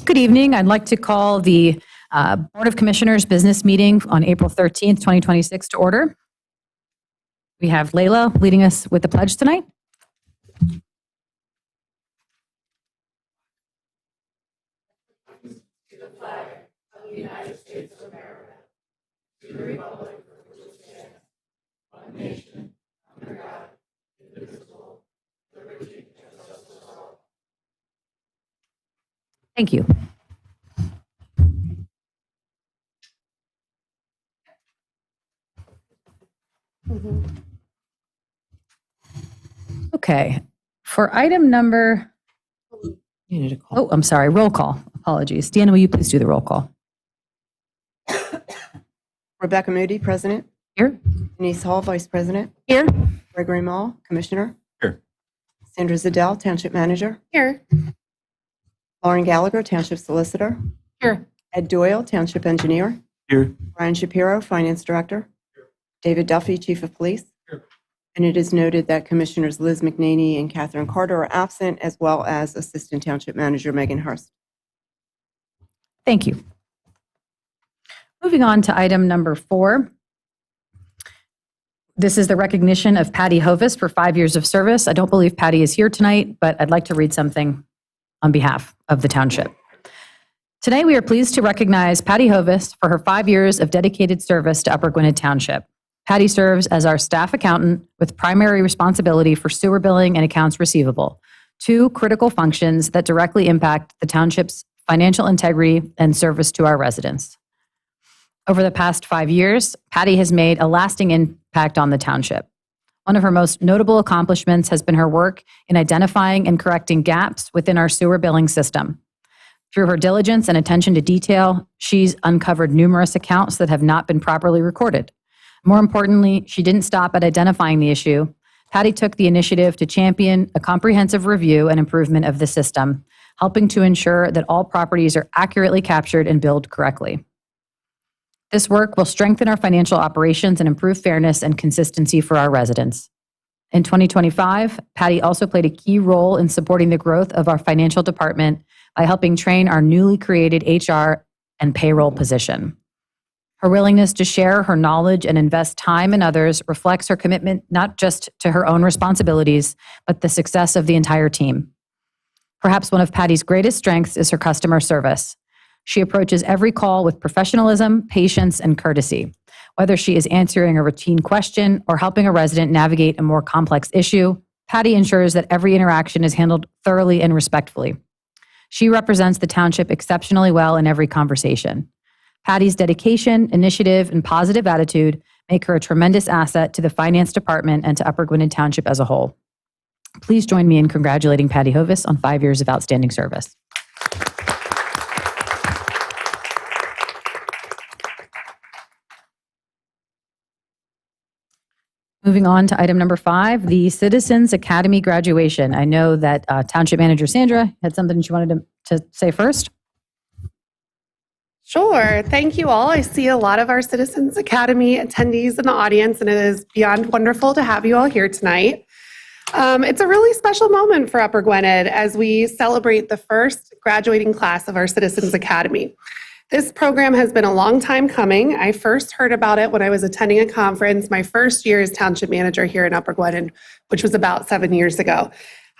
Good evening. I'd like to call the Board of Commissioners business meeting on April 13th, 2026 to order. We have Layla leading us with the pledge tonight. To the flag of the United States of America, to the republic for which it stands, one nation, under God, indivisible, with liberty and justice for all. Thank you. Okay, for item number, oh, I'm sorry, roll call. Apologies. Deanna, will you please do the roll call? Rebecca Moody, President. Here. Denise Hall, Vice President. Here. Gregory Mall, Commissioner. Here. Sandra Ziddell, Township Manager. Here. Lauren Gallagher, Township Solicitor. Here. Ed Doyle, Township Engineer. Here. Ryan Shapiro, Finance Director. David Duffy, Chief of Police. Here. And it is noted that Commissioners Liz McNaney and Catherine Carter are absent, as well as Assistant Township Manager Megan Hurst. Thank you. Moving on to item number 4. This is the recognition of Patty Hovis for 5 years of service. I don't believe Patty is here tonight, but I'd like to read something on behalf of the township. Today, we are pleased to recognize Patty Hovis for her 5 years of dedicated service to Upper Gwynedd Township. Patty serves as our staff accountant with primary responsibility for sewer billing and accounts receivable, 2 critical functions that directly impact the township's financial integrity and service to our residents. Over the past 5 years, Patty has made a lasting impact on the township. One of her most notable accomplishments has been her work in identifying and correcting gaps within our sewer billing system. Through her diligence and attention to detail, she's uncovered numerous accounts that have not been properly recorded. More importantly, she didn't stop at identifying the issue. Patty took the initiative to champion a comprehensive review and improvement of the system, helping to ensure that all properties are accurately captured and billed correctly. This work will strengthen our financial operations and improve fairness and consistency for our residents. In 2025, Patty also played a key role in supporting the growth of our financial department by helping train our newly created HR and payroll position. Her willingness to share her knowledge and invest time in others reflects her commitment not just to her own responsibilities, but the success of the entire team. Perhaps one of Patty's greatest strengths is her customer service. She approaches every call with professionalism, patience, and courtesy. Whether she is answering a routine question or helping a resident navigate a more complex issue, Patty ensures that every interaction is handled thoroughly and respectfully. She represents the township exceptionally well in every conversation. Patty's dedication, initiative, and positive attitude make her a tremendous asset to the finance department and to Upper Gwynedd Township as a whole. Please join me in congratulating Patty Hovis on 5 years of outstanding service. Moving on to item number 5, the Citizens Academy graduation. I know that Township Manager Sandra had something she wanted to say first. Sure. Thank you all. I see a lot of our Citizens Academy attendees in the audience, and it is beyond wonderful to have you all here tonight. It's a really special moment for Upper Gwynedd as we celebrate the first graduating class of our Citizens Academy. This program has been a long time coming. I first heard about it when I was attending a conference my first year as Township Manager here in Upper Gwynedd, which was about 7 years ago.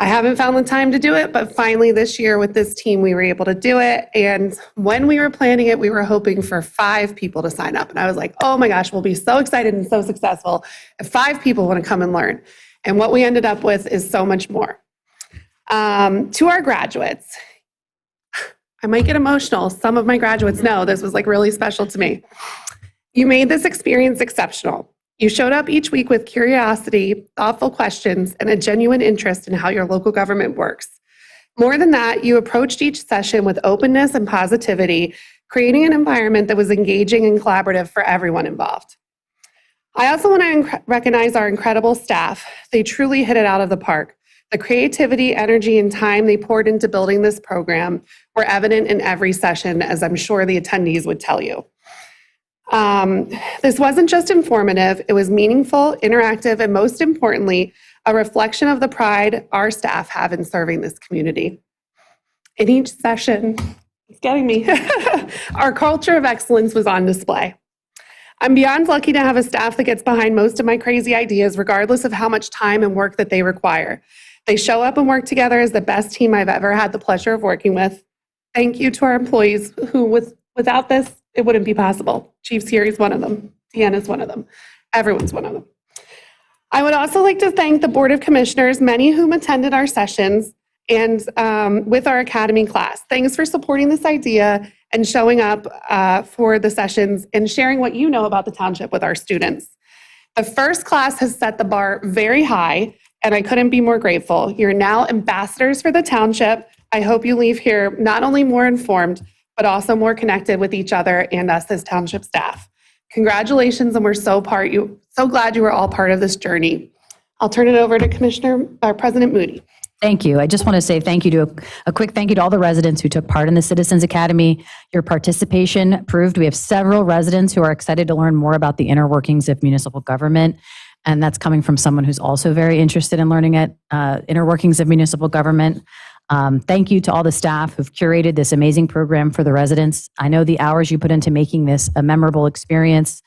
I haven't found the time to do it, but finally this year with this team, we were able to do it. And when we were planning it, we were hoping for 5 people to sign up. And I was like, oh my gosh, we'll be so excited and so successful if 5 people want to come and learn. And what we ended up with is so much more. To our graduates, I might get emotional. Some of my graduates know this was like really special to me. You made this experience exceptional. You showed up each week with curiosity, thoughtful questions, and a genuine interest in how your local government works. More than that, you approached each session with openness and positivity, creating an environment that was engaging and collaborative for everyone involved. I also want to recognize our incredible staff. They truly hit it out of the park. The creativity, energy, and time they poured into building this program were evident in every session, as I'm sure the attendees would tell you. This wasn't just informative, it was meaningful, interactive, and most importantly, a reflection of the pride our staff have in serving this community. In each session, It's getting me. Our culture of excellence was on display. I'm beyond lucky to have a staff that gets behind most of my crazy ideas, regardless of how much time and work that they require. They show up and work together as the best team I've ever had the pleasure of working with. Thank you to our employees who, without this, it wouldn't be possible. Chief Siri's one of them. Deanna's one of them. Everyone's one of them. I would also like to thank the Board of Commissioners, many of whom attended our sessions, and with our Academy class. Thanks for supporting this idea and showing up for the sessions and sharing what you know about the township with our students. The first class has set the bar very high, and I couldn't be more grateful. You're now ambassadors for the township. I hope you leave here not only more informed, but also more connected with each other and us as township staff. Congratulations, and we're so glad you were all part of this journey. I'll turn it over to President Moody. Thank you. I just want to say thank you to a quick thank you to all the residents who took part in the Citizens Academy. Your participation proved we have several residents who are excited to learn more about the inner workings of municipal government. And that's coming from someone who's also very interested in learning inner workings of municipal government. Thank you to all the staff who've curated this amazing program for the residents. I know the hours you put into making this a memorable experience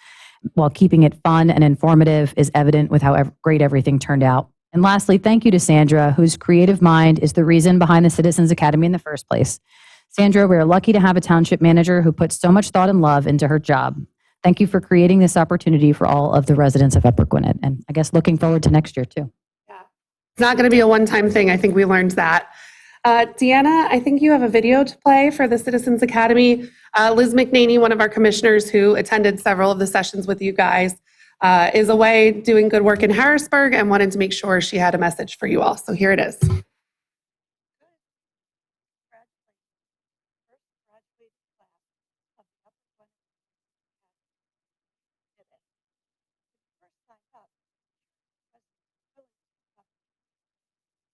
while keeping it fun and informative is evident with how great everything turned out. And lastly, thank you to Sandra, whose creative mind is the reason behind the Citizens Academy in the first place. Sandra, we are lucky to have a township manager who puts so much thought and love into her job. Thank you for creating this opportunity for all of the residents of Upper Gwynedd, and I guess looking forward to next year too. Yeah. It's not going to be a one-time thing. I think we learned that. Deanna, I think you have a video to play for the Citizens Academy. Liz McNaney, one of our commissioners who attended several of the sessions with you guys, is away doing good work in Harrisburg and wanted to make sure she had a message for you all. So here it is.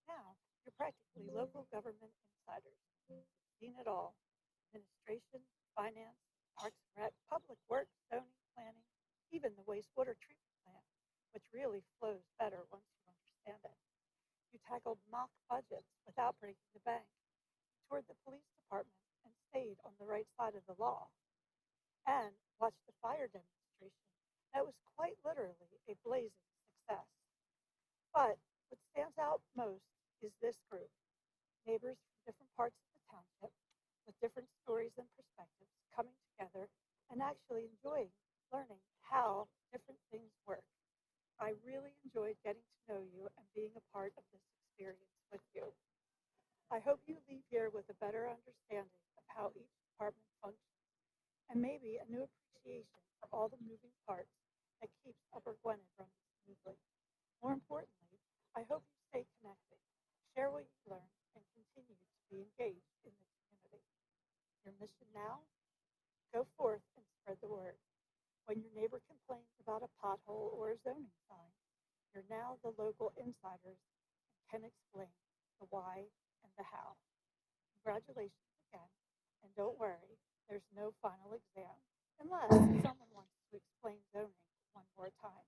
Now, you're practically local government insiders. You've seen it all. Administration, finance, parks and rec, public works, zoning, planning, even the wastewater treatment plant, which really flows better once you understand it. You tackled mock budgets without breaking the bank, toured the police department and stayed on the right side of the law, and watched the fire demonstration that was quite literally a blazing success. But what stands out most is this group, neighbors from different parts of the township with different stories and perspectives coming together and actually enjoying learning how different things work. I really enjoyed getting to know you and being a part of this experience with you. I hope you leave here with a better understanding of how each department functions and maybe a new appreciation for all the moving parts that keeps Upper Gwynedd running smoothly. More importantly, I hope you stay connected, share what you learn, and continue to be engaged in the community. Your mission now? Go forth and spread the word. When your neighbor complains about a pothole or a zoning sign, you're now the local insiders and can explain the why and the how. Congratulations again, and don't worry, there's no final exam, unless someone wants to explain zoning one more time.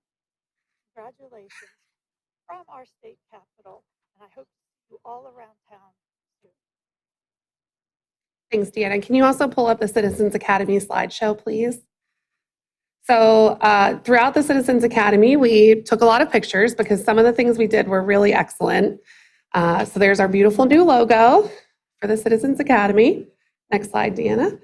Congratulations from our state capital, and I hope to see you all around town soon. Thanks, Deanna. Can you also pull up the Citizens Academy slideshow, please? So throughout the Citizens Academy, we took a lot of pictures because some of the things we did were really excellent. So there's our beautiful new logo for the Citizens Academy. Next slide, Deanna.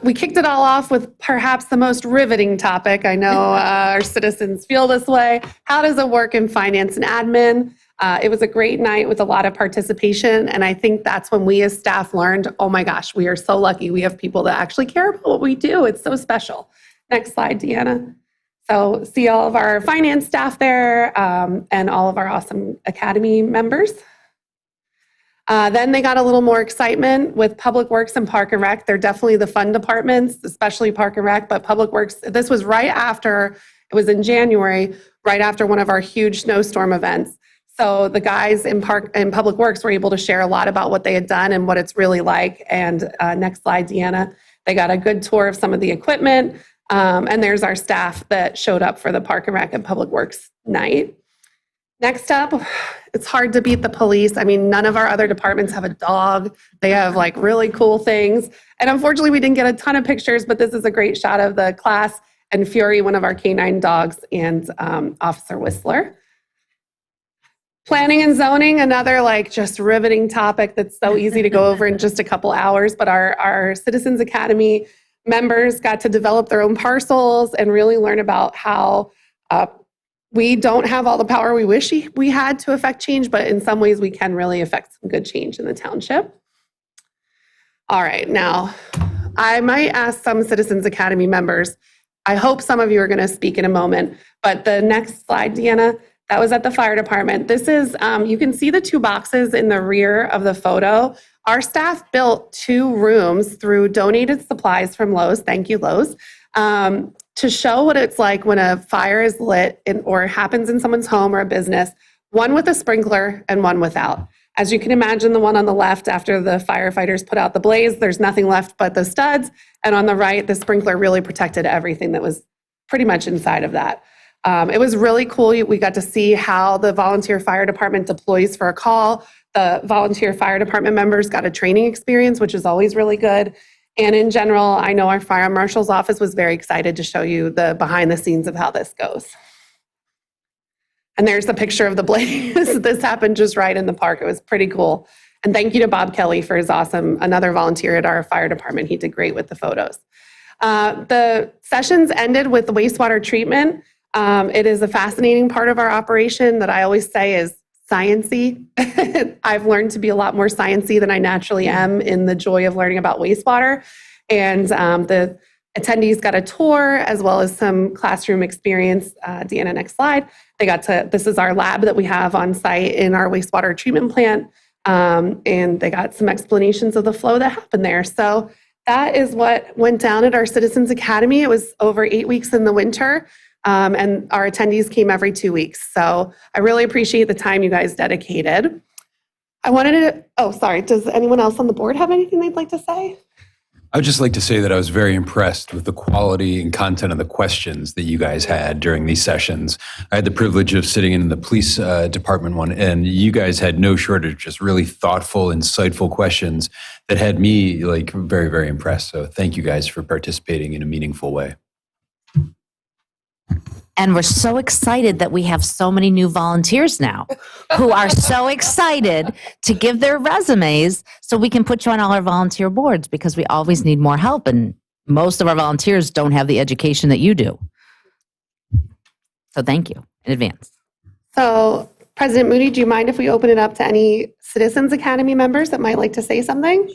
We kicked it all off with perhaps the most riveting topic. I know our citizens feel this way. How does it work in finance and admin? It was a great night with a lot of participation, and I think that's when we as staff learned, oh my gosh, we are so lucky. We have people that actually care about what we do. It's so special. Next slide, Deanna. So see all of our finance staff there and all of our awesome Academy members. Then they got a little more excitement with Public Works and Park and Rec. They're definitely the fun departments, especially Park and Rec, but Public Works, this was right after, it was in January, right after one of our huge snowstorm events. So the guys in Public Works were able to share a lot about what they had done and what it's really like. And next slide, Deanna. They got a good tour of some of the equipment. And there's our staff that showed up for the Park and Rec and Public Works night. Next up, it's hard to beat the police. I mean, none of our other departments have a dog. They have like really cool things. And unfortunately, we didn't get a ton of pictures, but this is a great shot of the class and Fury, one of our canine dogs, and Officer Whistler. Planning and zoning, another like just riveting topic that's so easy to go over in just a couple hours, but our Citizens Academy members got to develop their own parcels and really learn about how we don't have all the power we wish we had to affect change, but in some ways we can really affect some good change in the township. All right, now I might ask some Citizens Academy members, I hope some of you are going to speak in a moment, but the next slide, Deanna, that was at the fire department. This is, you can see the 2 boxes in the rear of the photo. Our staff built 2 rooms through donated supplies from Lowe's, thank you Lowe's, to show what it's like when a fire is lit or happens in someone's home or a business, one with a sprinkler and one without. As you can imagine, the one on the left, after the firefighters put out the blaze, there's nothing left but the studs. And on the right, the sprinkler really protected everything that was pretty much inside of that. It was really cool. We got to see how the volunteer fire department deploys for a call. The volunteer fire department members got a training experience, which is always really good. And in general, I know our fire marshal's office was very excited to show you the behind the scenes of how this goes. And there's the picture of the blaze. This happened just right in the park. It was pretty cool. And thank you to Bob Kelly for his another volunteer at our fire department. He did great with the photos. The sessions ended with wastewater treatment. It is a fascinating part of our operation that I always say is science-y. I've learned to be a lot more science-y than I naturally am in the joy of learning about wastewater. And the attendees got a tour as well as some classroom experience. Deanna, next slide. This is our lab that we have on site in our wastewater treatment plant. And they got some explanations of the flow that happened there. So that is what went down at our Citizens Academy. It was over 8 weeks in the winter. And our attendees came every 2 weeks. So I really appreciate the time you guys dedicated. Does anyone else on the board have anything they'd like to say? I would just like to say that I was very impressed with the quality and content of the questions that you guys had during these sessions. I had the privilege of sitting in the police department one, and you guys had no shortage of just really thoughtful, insightful questions that had me like very, very impressed. So thank you guys for participating in a meaningful way. And we're so excited that we have so many new volunteers now who are so excited to give their resumes so we can put you on all our volunteer boards because we always need more help. And most of our volunteers don't have the education that you do. So thank you in advance. So President Moody, do you mind if we open it up to any Citizens Academy members that might like to say something?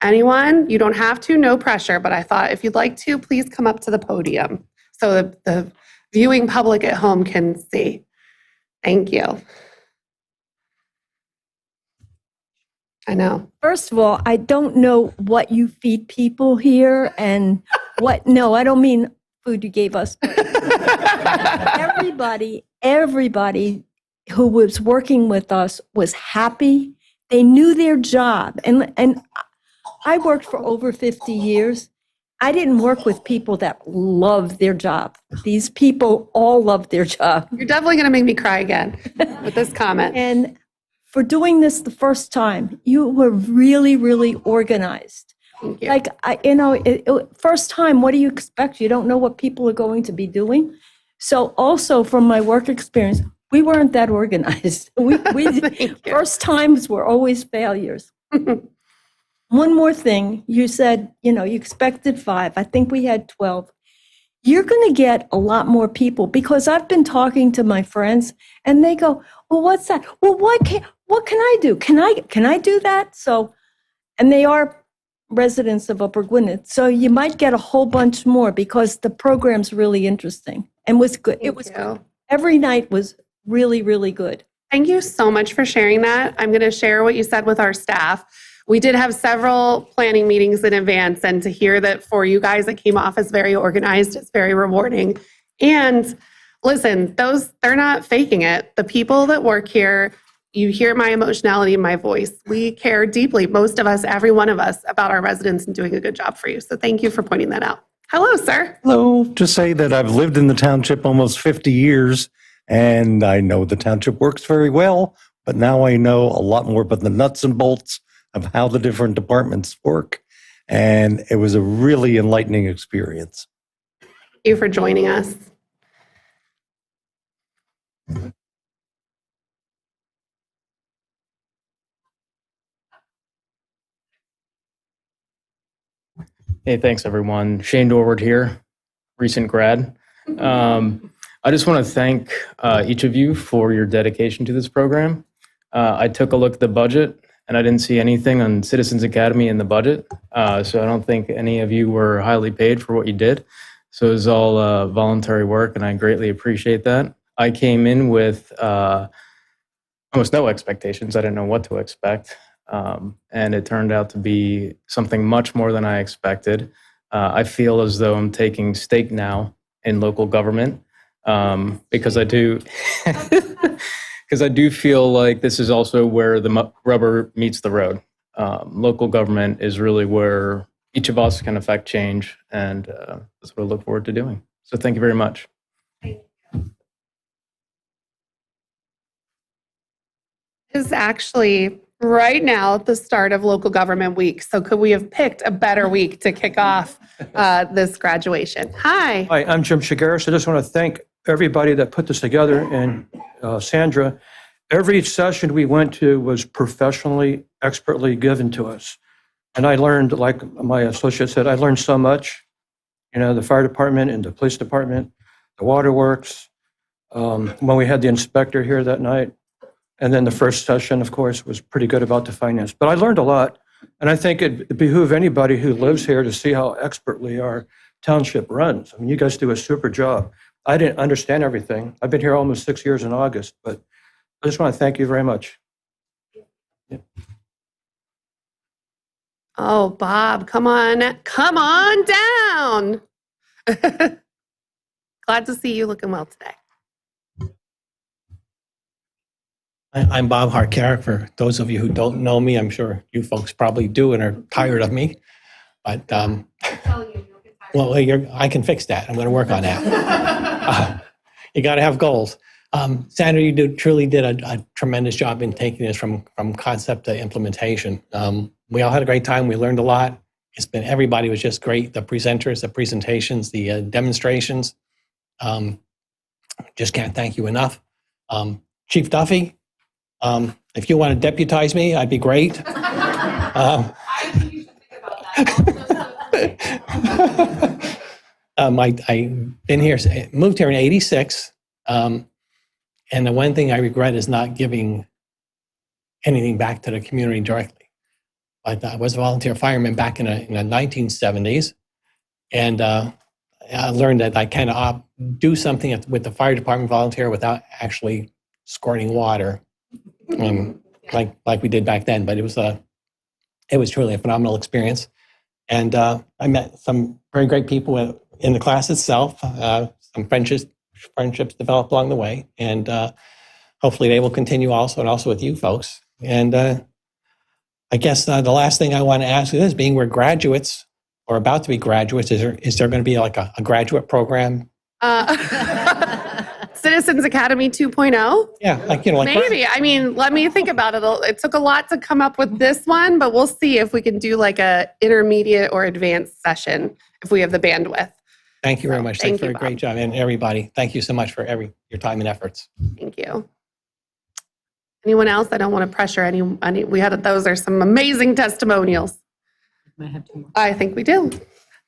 Anyone? You don't have to, no pressure, but I thought if you'd like to, please come up to the podium so the viewing public at home can see. Thank you. I know. First of all, I don't know what you feed people here and what, no, I don't mean food you gave us. But everybody who was working with us was happy. They knew their job. And I worked for over 50 years. I didn't work with people that love their job. These people all love their job. You're definitely going to make me cry again with this comment. And for doing this the first time, you were really, really organized. Thank you. Like, first time, what do you expect? You don't know what people are going to be doing. So also from my work experience, we weren't that organized. First times were always failures. One more thing, you said, you expected 5. I think we had 12. You're going to get a lot more people because I've been talking to my friends and they go, well, what's that? Well, what can I do? Can I do that? So, and they are residents of Upper Gwynedd. So you might get a whole bunch more because the program's really interesting and was good. It was good. Every night was really, really good. Thank you so much for sharing that. I'm going to share what you said with our staff. We did have several planning meetings in advance, and to hear that for you guys it came off as very organized is very rewarding. And listen, they're not faking it. The people that work here, you hear my emotionality in my voice. We care deeply, most of us, every one of us, about our residents and doing a good job for you. So thank you for pointing that out. Hello, sir. Hello. To say that I've lived in the township almost 50 years, And I know the township works very well, but now I know a lot more about the nuts and bolts of how the different departments work. And it was a really enlightening experience. Thank you for joining us. Hey, thanks everyone. Shane Dorward here, recent grad. I just want to thank each of you for your dedication to this program. I took a look at the budget and I didn't see anything on Citizens Academy in the budget. So I don't think any of you were highly paid for what you did. So it was all voluntary work and I greatly appreciate that. I came in with almost no expectations. I didn't know what to expect. And it turned out to be something much more than I expected. I feel as though I'm taking stake now in local government because I do, because I do feel like this is also where the rubber meets the road. Local government is really where each of us can affect change, and that's what I look forward to doing. So thank you very much. Is actually right now the start of local government week. So could we have picked a better week to kick off this graduation? Hi. Hi, I'm Jim Shigaris. I just want to thank everybody that put this together, and Sandra. Every session we went to was professionally, expertly given to us. And I learned, like my associate said, I learned so much. You know, the fire department and the police department, the waterworks, when we had the inspector here that night. And then the first session, of course, was pretty good about the finance. But I learned a lot. And I think it'd behoove anybody who lives here to see how expertly our township runs. I mean, you guys do a super job. I didn't understand everything. I've been here almost 6 years in August, but I just want to thank you very much. Yeah. Oh, Bob, come on down. Glad to see you looking well today. I'm Bob Hartkerrick. For those of you who don't know me, I'm sure you folks probably do and are tired of me. But well, I can fix that. I'm going to work on that. You got to have goals. Sandra, you truly did a tremendous job in taking this from concept to implementation. We all had a great time. We learned a lot. Everybody was just great. The presenters, the presentations, the demonstrations. Just can't thank you enough. Chief Duffy, if you want to deputize me, I'd be great. I think you should think about that. I've been here, moved here in '86. And the one thing I regret is not giving anything back to the community directly. But I was a volunteer fireman back in the 1970s. And I learned that I kind do something with the fire department volunteer without actually squirting water. Like we did back then, but it was truly a phenomenal experience. And I met some very great people in the class itself. Some friendships developed along the way, and hopefully they will continue also, and also with you folks. And I guess the last thing I want to ask is, being we're graduates or about to be graduates, is there going to be like a graduate program? Citizens Academy 2.0? Yeah, like maybe. I mean, let me think about it. It took a lot to come up with this one, but we'll see if we can do like a intermediate or advanced session if we have the bandwidth. Thank you very much. Thanks for a Bob. great job, and everybody. Thank you so much for your time and efforts. Thank you. Anyone else? I don't want to pressure any. Those are some amazing testimonials. I think we do.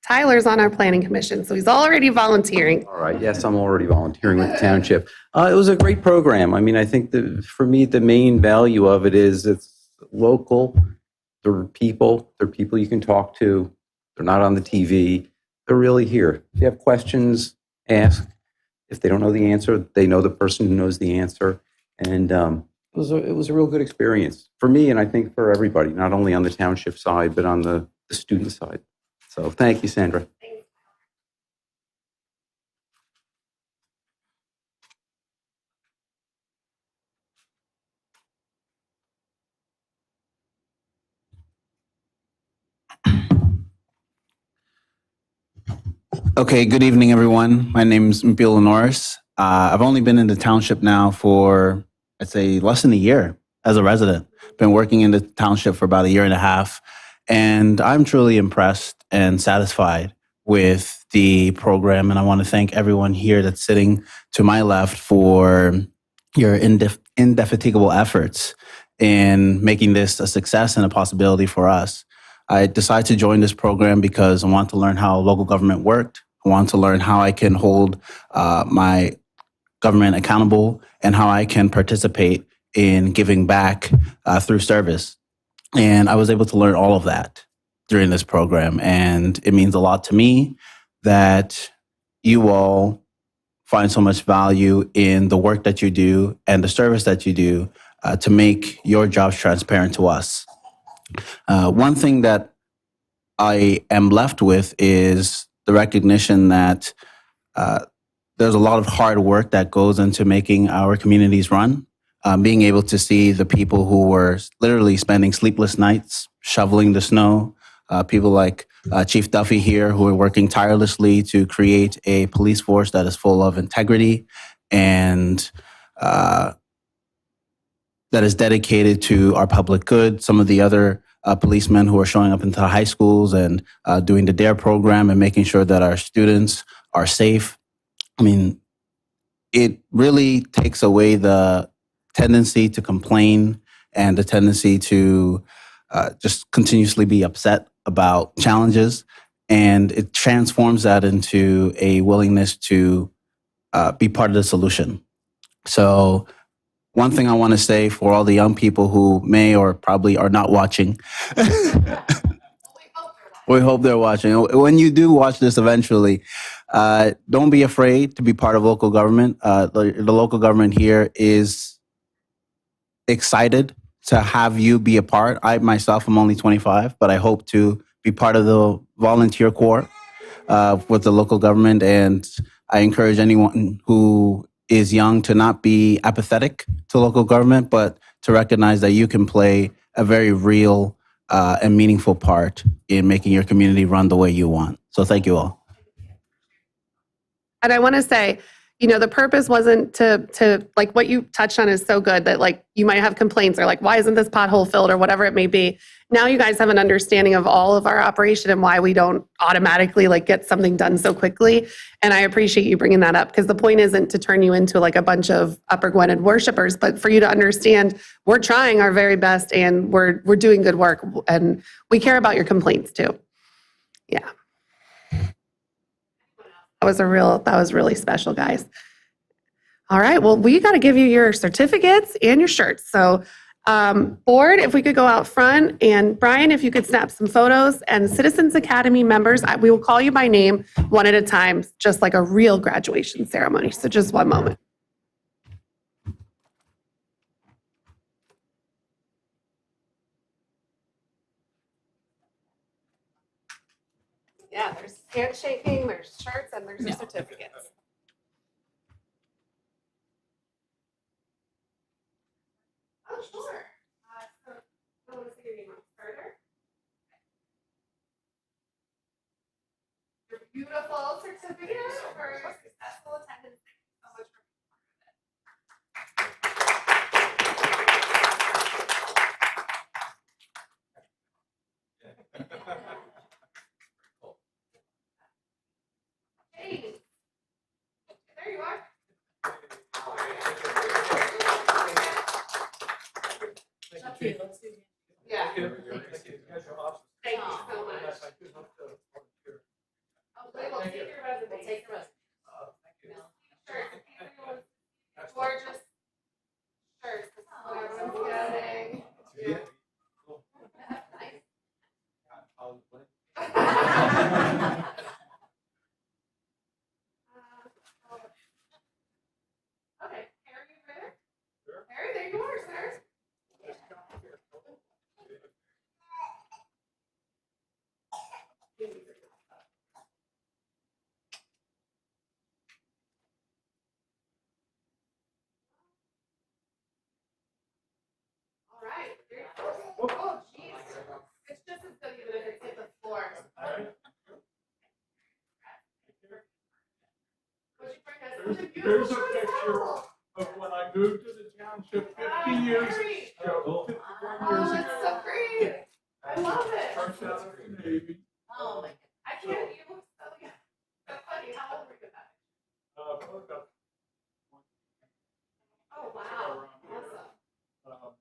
Tyler's on our planning commission, so he's already volunteering. All right. Yes, I'm already volunteering with the township. It was a great program. I mean, I think for me, the main value of it is it's local. They're people you can talk to. They're not on the TV. They're really here. If you have questions, ask. If they don't know the answer, they know the person who knows the answer. And it was a real good experience for me, and I think for everybody, not only on the township side, but on the student side. So thank you, Sandra. Okay, good evening, everyone. My name is Bill Norris. I've only been in the township now for, I'd say, less than a year as a resident. Been working in the township for about a year and a half, and I'm truly impressed and satisfied with the program. And I want to thank everyone here that's sitting to my left for your indefatigable efforts in making this a success and a possibility for us. I decided to join this program because I want to learn how local government worked. I want to learn how I can hold my government accountable and how I can participate in giving back through service. And I was able to learn all of that during this program. And it means a lot to me that you all find so much value in the work that you do and the service that you do to make your jobs transparent to us. One thing that I am left with is the recognition that there's a lot of hard work that goes into making our communities run. Being able to see the people who were literally spending sleepless nights shoveling the snow, people like Chief Duffy here who are working tirelessly to create a police force that is full of integrity and that is dedicated to our public good. Some of the other policemen who are showing up into high schools and doing the DARE program and making sure that our students are safe. I mean, it really takes away the tendency to complain and the tendency to just continuously be upset about challenges. And it transforms that into a willingness to be part of the solution. So one thing I want to say for all the young people who may or probably are not watching, we hope they're watching. When you do watch this eventually, don't be afraid to be part of local government. The local government here is excited to have you be a part. I myself am only 25, but I hope to be part of the volunteer corps with the local government. And I encourage anyone who is young to not be apathetic to local government, but to recognize that you can play a very real and meaningful part in making your community run the way you want. So thank you all. And I want to say, you know, the purpose wasn't to like what you touched on is so good that like you might have complaints or like, why isn't this pothole filled or whatever it may be. Now you guys have an understanding of all of our operation and why we don't automatically like get something done so quickly. And I appreciate you bringing that up because the point isn't to turn you into like a bunch of Upper Gwynedd worshipers, but for you to understand we're trying our very best and we're doing good work and we care about your complaints too. Yeah. That was really special, guys. All right, well, we got to give you your certificates and your shirts. So, board, if we could go out front, and Brian, if you could snap some photos, and Citizens Academy members, we will call you by name one at a time, just like a real graduation ceremony. So just one moment. Yeah, there's handshaking, there's shirts, and there's your certificates. Oh, sure. So, I want to see your name further. Your beautiful certificate for your successful attendance. Thank you so much for being part of it. James. There you are. Yeah. Thank you so much. We'll take your resume. We'll take your resume. Gorgeous shirts. This is what everyone's getting. Yeah. Okay, Harry, there? Harry, there you are, sir. There's a picture of when I moved to the township 50 years ago. 51 years Oh, that's ago. so great. I love it. Fresh out of the Navy. Oh my God. I can't, you look so, yeah. So funny. How old were you then? Probably about Oh, wow. Awesome.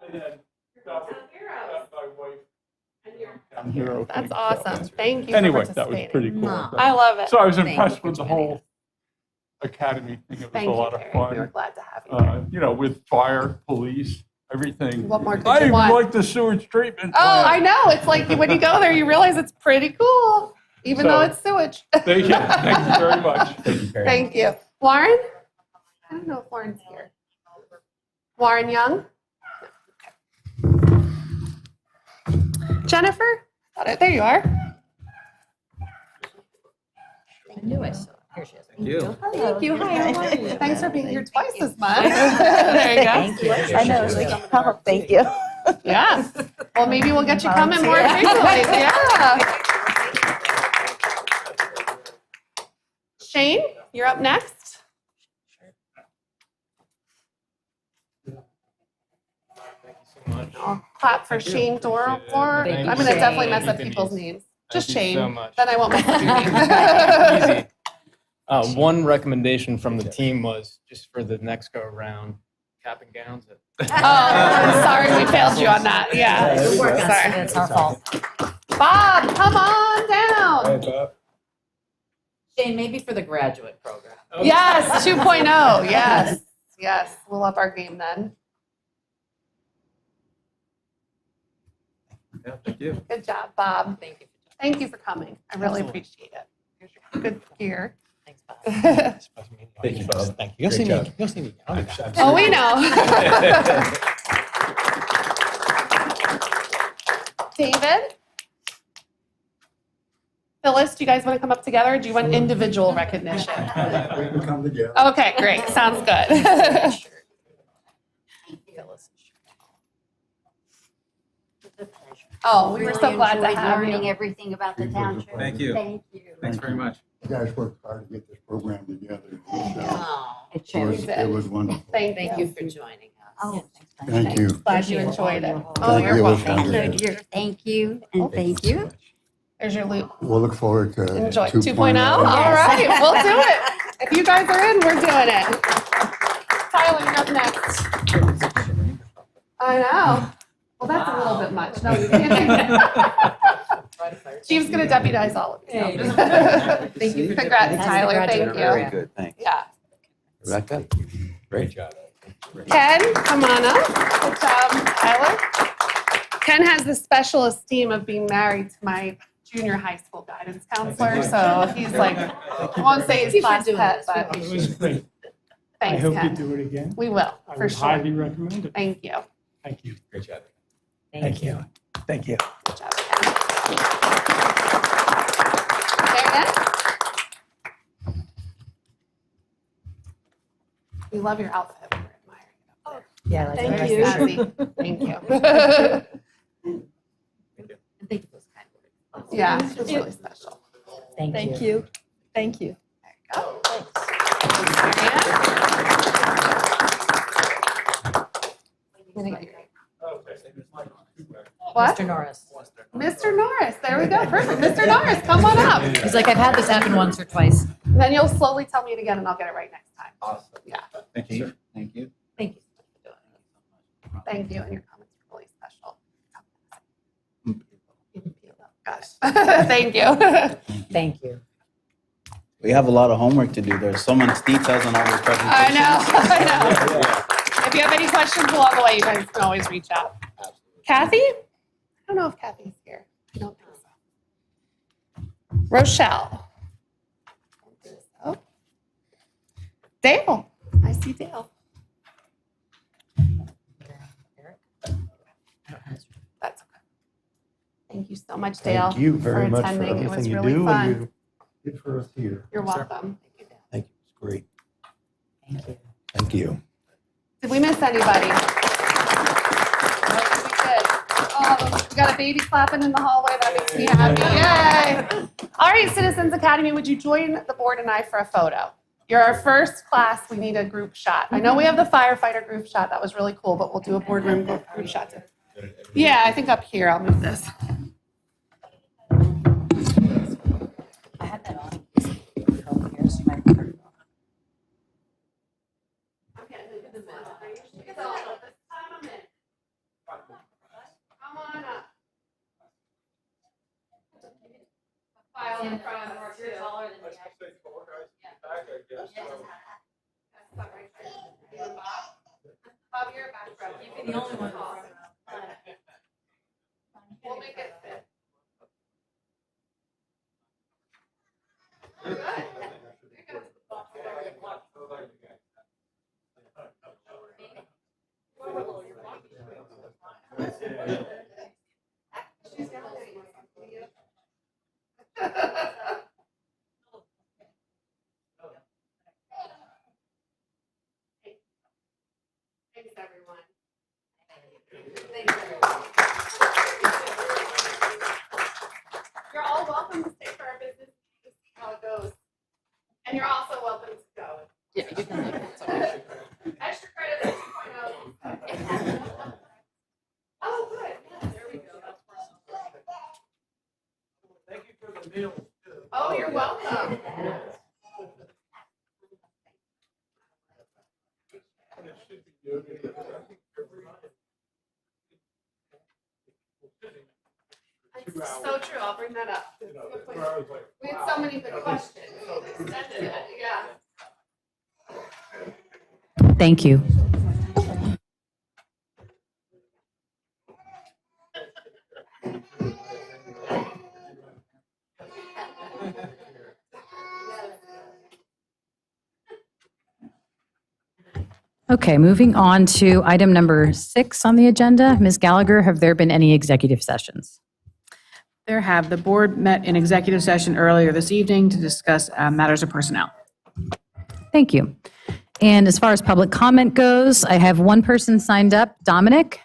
and then got my wife. And you're. I'm hero. That's awesome. Thank you Anyway, for that was participating. pretty cool. I love it. So I was Thank impressed you with the for joining whole academy thing. It was Thank a you, lot of Terry. fun. We were glad to have you. You know, with fire, police, everything. What more could I you even want? like the sewage treatment. Oh, plant. I know. It's like when you go there, you realize it's pretty cool, even though So- it's sewage. Thank you. Thank you very much. Thank you. Lauren? I don't know if Lauren's here. Lauren Young? Jennifer? There you are. I knew I saw. Here she is. Thank you. Hi, how are you? Thanks for being here twice this month. There you go. Thank you. I know. It's like, oh, thank you. Yeah. Well, maybe we'll get you coming more frequently. Yeah. Shane, you're up next. I'll clap for Shane Dorford. Thank I'm you, going to definitely Shane. mess up people's names. Just Thank you so Shane. much. Then I won't mess up your name. Easy. One recommendation from the team was just for the next go around, cap and gowns. Oh, I'm sorry we failed you on that. Yeah. Good work, Sorry. it's our fault. Bob, come on down. Shane, maybe for the graduate program. Yes, 2.0. Yes. Yes. We'll up our game then. Yeah, thank you. Good job, Bob. Thank you. Thank you for coming. I really appreciate it. Here's your good gear. Thanks, Bob. Thank you, Bob. Thank you. You'll Great see me. job. You'll see me. Oh, we know. David? Phyllis, do you guys want to come up together or do you want individual recognition? We can come together. Okay, great. Sounds good. Oh, we were so glad to have learning you. everything about the township. Thank you. Thank you. Thanks very much. You guys worked hard to get this program together. Oh, It It shows. was, it was wonderful. Thank thank you. you for joining us. Oh, Thank you. Glad you enjoyed it. Oh, Thank you're you. welcome. hello, dear. Thank you, and thank you. There's your loop. We'll look forward to Enjoy 2.0. 2.0. All right, we'll do it. If you guys are in, we're doing it. Tyler, you're up next. I know. Well, that's a little bit much. No, you can't. Chief's going to deputize all of you. Thank you. Congrats, That's the Tyler. graduate Thank Very you. good, thanks. Yeah. Rebecca? Great job. Ken, come on up. Good job, Tyler. Ken has the special esteem of being married to my junior high school guidance counselor, so he's like, I won't say his class pet, but It was great. I thanks, hope you Ken. do it again. We will, I for would sure. highly recommend it. Thank you. Thank you. Great job. Thank you. Thank you. Good job, Ken. Marianne? We love your outfit. We're admiring it. Yeah, that's Thank very you. snazzy. Thank you. Thank you for those kind words. Yeah, it's really special. Thank you. Thank you. Thank you. There you go. Marianne? What? Mr. Norris. Mr. Norris. There we go. Perfect. Mr. Norris, come on up. He's like, I've had this happen once or twice. Then you'll slowly tell me it again and I'll get it right next time. Awesome. Yeah. Thank you. Thank you. Thank you so much for doing it. Thank you. And your comments were really special. Gosh. Thank you. Thank you. We have a lot of homework to do. There's so much details on all these presentations. I know. If you have any questions along the way, you guys can always reach out. Kathy? I don't know if Kathy's here. I don't think so. Rochelle? Oh. Dale? I see Dale. That's okay. Thank you so much, Dale. Thank you very for much for attending. It was everything you really do fun. and you did for us here. You're welcome. Thank you. It's great. Thank you. Thank you. Did we miss anybody? No, we did. Oh, we got a baby clapping in the hallway. That makes me happy. Yay! All right, Citizens Academy, would you join the board and I for a photo? You're our first class. We need a group shot. I know we have the firefighter group shot. That was really cool, but we'll do a boardroom group shot too. Yeah, I think up here. I'll move this. I had that on. Come on up. File in front of us. You're taller than me. Bob, you're back row. You're the only one. We'll make it fit. You're good. She's got Thanks, everyone. Thanks, everyone. You're all welcome to stay for our business meeting to see how it goes. And you're also welcome to go. Yeah, you can leave. Extra credit at 2.0. Oh, good. Yeah, there we go. Thank you for the meal. Oh, you're welcome. It's so true. I'll bring that up. We had so many good questions. Extended it, yeah. Thank you. Okay, moving on to item number 6 on the agenda. Ms. Gallagher, have there been any executive sessions? There have. The board met in executive session earlier this evening to discuss matters of personnel. Thank you. And as far as public comment goes, I have one person signed up. Dominic,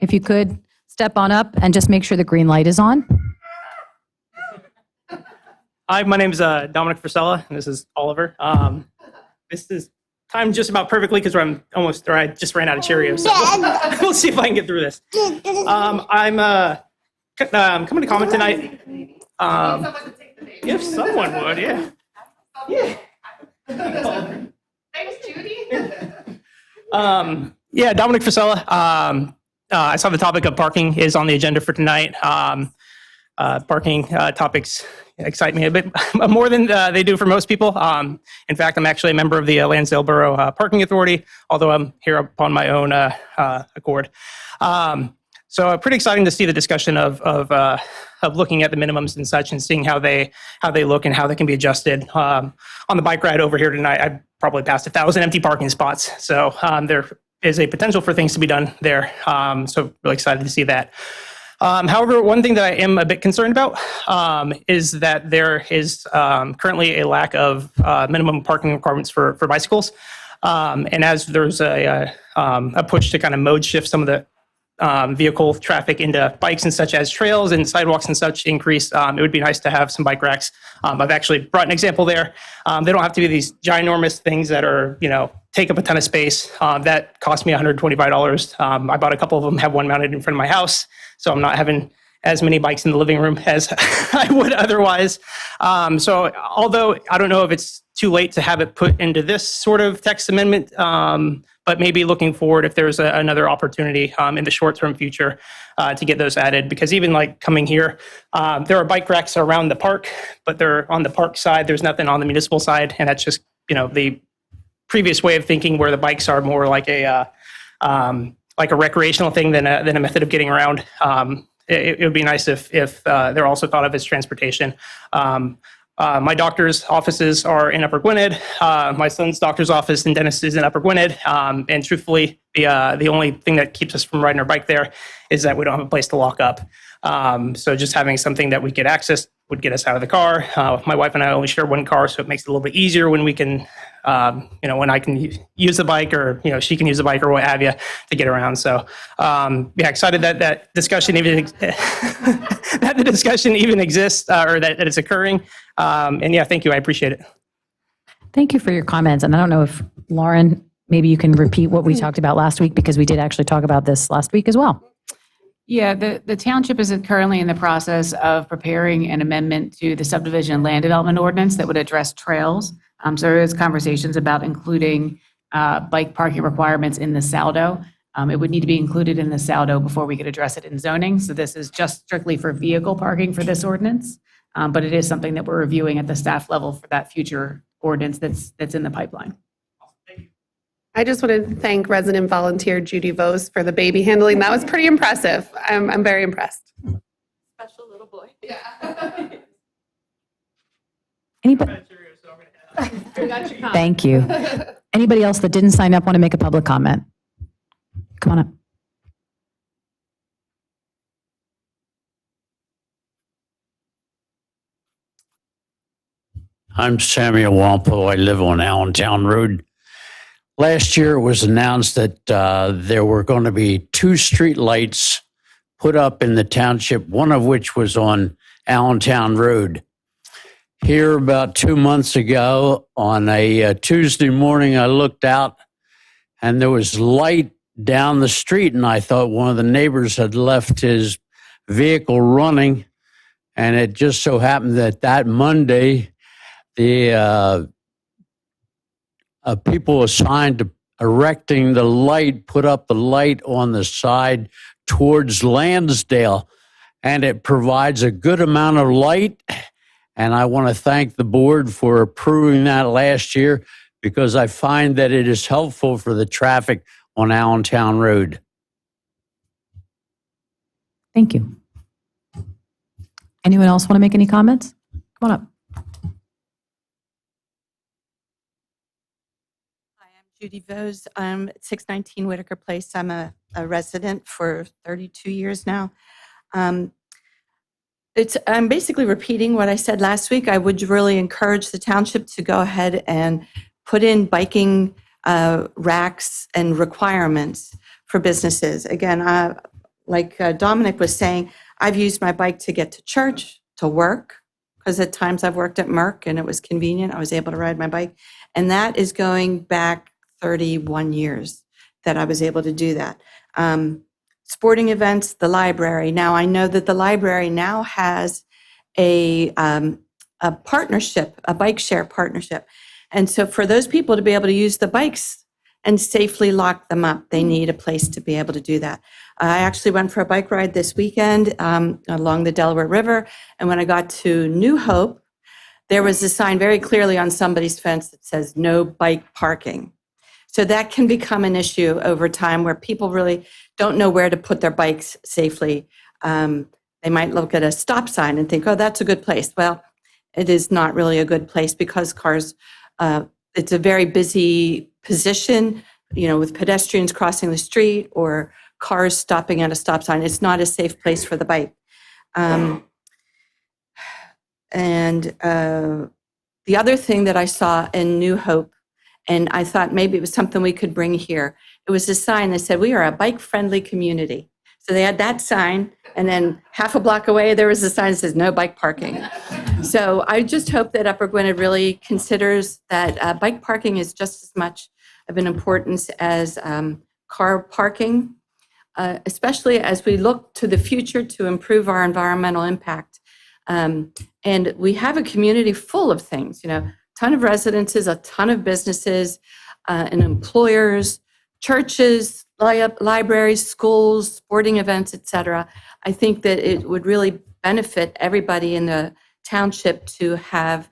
if you could step on up and just make sure the green light is on. Hi, my name is Dominic Frisella, and this is Oliver. This is timed just about perfectly because I just ran out of Cheerios. So we'll see if I can get through this. I'm coming to comment tonight. If someone would, yeah. Thanks, Judy. Yeah, Dominic Frisella. I saw the topic of parking is on the agenda for tonight. Parking topics excite me a bit more than they do for most people. In fact, I'm actually a member of the Lansdale Borough Parking Authority, although I'm here upon my own accord. So pretty exciting to see the discussion of looking at the minimums and such and seeing how they look and how they can be adjusted. On the bike ride over here tonight, I probably passed 1,000 empty parking spots. So there is a potential for things to be done there. So really excited to see that. However, one thing that I am a bit concerned about is that there is currently a lack of minimum parking requirements for bicycles. And as there's a push to kind of mode shift some of the vehicle traffic into bikes and such as trails and sidewalks and such increase, it would be nice to have some bike racks. I've actually brought an example there. They don't have to be these ginormous things that are, take up a ton of space. That cost me $125. I bought a couple of them, have one mounted in front of my house, so I'm not having as many bikes in the living room as I would otherwise. So although I don't know if it's too late to have it put into this sort of text amendment, but maybe looking forward if there's another opportunity in the short-term future to get those added. Because even like coming here, there are bike racks around the park, but they're on the park side. There's nothing on the municipal side, and that's just the previous way of thinking, where the bikes are more like a recreational thing than a method of getting around. It would be nice if they're also thought of as transportation. My doctor's offices are in Upper Gwynedd. My son's doctor's office and dentist is in Upper Gwynedd. And truthfully, the only thing that keeps us from riding our bike there is that we don't have a place to lock up. So just having something that we could access would get us out of the car. My wife and I only share one car, so it makes it a little bit easier when we can, when I can use the bike, or she can use the bike or what have you to get around. So excited that discussion even that the discussion even exists, or that it's occurring. And thank you. I appreciate it. Thank you for your comments. And I don't know if Lauren, maybe you can repeat what we talked about last week, because we did actually talk about this last week as well. Yeah, the township is currently in the process of preparing an amendment to the subdivision and land development ordinance that would address trails. So there is conversations about including bike parking requirements in the saldo. It would need to be included in the saldo before we could address it in zoning. So this is just strictly for vehicle parking for this ordinance. But it is something that we're reviewing at the staff level for that future ordinance that's in the pipeline. I just want to thank resident volunteer Judy Vose for the baby handling. That was pretty impressive. I'm very impressed. Special little boy. Anybody? Thank you. Anybody else that didn't sign up want to make a public comment? Come on up. I'm Samuel Wampo. I live on Allentown Road. Last year, it was announced that there were going to be 2 street lights put up in the township, one of which was on Allentown Road. Here about 2 months ago, on a Tuesday morning, I looked out and there was light down the street, and I thought one of the neighbors had left his vehicle running. And it just so happened that that Monday, the people assigned to erecting the light put up the light on the side towards Lansdale, and it provides a good amount of light. And I want to thank the board for approving that last year, because I find that it is helpful for the traffic on Allentown Road. Thank you. Anyone else want to make any comments? Come on up. Judy Vose. I'm at 619 Whitaker Place. I'm a resident for 32 years now. I'm basically repeating what I said last week. I would really encourage the township to go ahead and put in biking racks and requirements for businesses. Again, like Dominic was saying, I've used my bike to get to church, to work, because at times I've worked at Merck and it was convenient. I was able to ride my bike. And that is going back 31 years that I was able to do that. Sporting events, the library. Now I know that the library now has a partnership, a bike share partnership. And so for those people to be able to use the bikes and safely lock them up, they need a place to be able to do that. I actually went for a bike ride this weekend along the Delaware River. And when I got to New Hope, there was a sign very clearly on somebody's fence that says no bike parking. So that can become an issue over time where people really don't know where to put their bikes safely. They might look at a stop sign and think, oh, that's a good place. Well, it is not really a good place because cars, it's a very busy position, with pedestrians crossing the street or cars stopping at a stop sign. It's not a safe place for the bike. And the other thing that I saw in New Hope, and I thought maybe it was something we could bring here. It was a sign that said, we are a bike-friendly community. So they had that sign, and then half a block away, there was a sign that says no bike parking. So I just hope that Upper Gwynedd really considers that bike parking is just as much of an importance as car parking, especially as we look to the future to improve our environmental impact. And we have a community full of things, ton of residences, a ton of businesses, and employers, churches, libraries, schools, sporting events, et cetera. I think that it would really benefit everybody in the township to have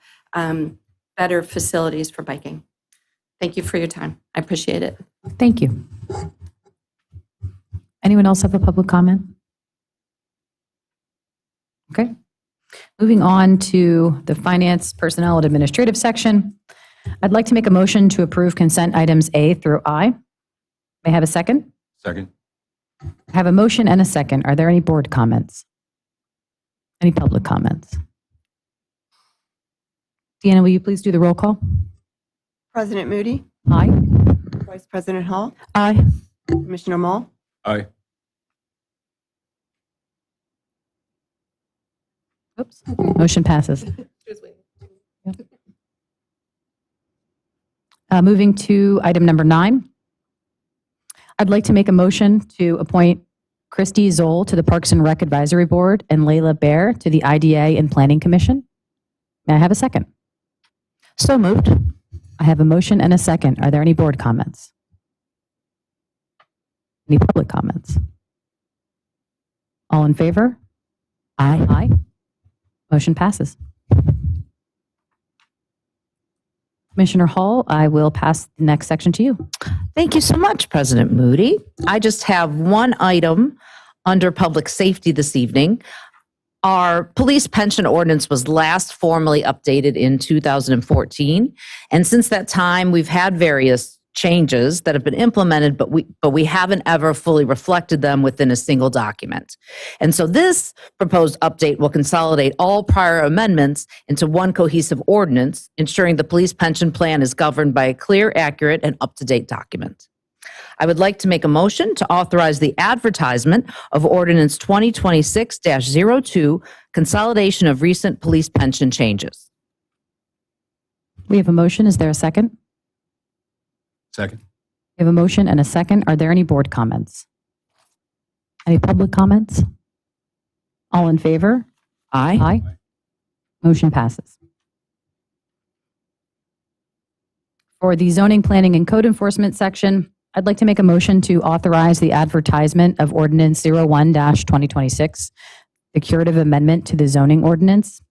better facilities for biking. Thank you for your time. I appreciate it. Thank you. Anyone else have a public comment? Okay. Moving on to the Finance, Personnel, and Administrative section. I'd like to make a motion to approve consent items A through I. May I have a second? Second. I have a motion and a second. Are there any board comments? Any public comments? Deanna, will you please do the roll call? President Moody? Aye. Vice President Hall? Aye. Commissioner Mull? Aye. Oops. Motion passes. Moving to item number 9. I'd like to make a motion to appoint Christy Zoll to the Parks and Rec Advisory Board and Layla Bear to the IDA and Planning Commission. May I have a second? So moved. I have a motion and a second. Are there any board comments? Any public comments? All in favor? Aye. Aye. Motion passes. Commissioner Hall, I will pass the next section to you. Thank you so much, President Moody. I just have one item under public safety this evening. Our police pension ordinance was last formally updated in 2014. And since that time, we've had various changes that have been implemented, but we haven't ever fully reflected them within a single document. And so this proposed update will consolidate all prior amendments into one cohesive ordinance, ensuring the police pension plan is governed by a clear, accurate, and up-to-date document. I would like to make a motion to authorize the advertisement of Ordinance 2026-02, consolidation of recent police pension changes. We have a motion. Is there a second? Second. We have a motion and a second. Are there any board comments? Any public comments? All in favor? Aye. Aye. Motion passes. For the zoning, planning, and code enforcement section, I'd like to make a motion to authorize the advertisement of Ordinance 01-2026, the curative amendment to the zoning ordinance.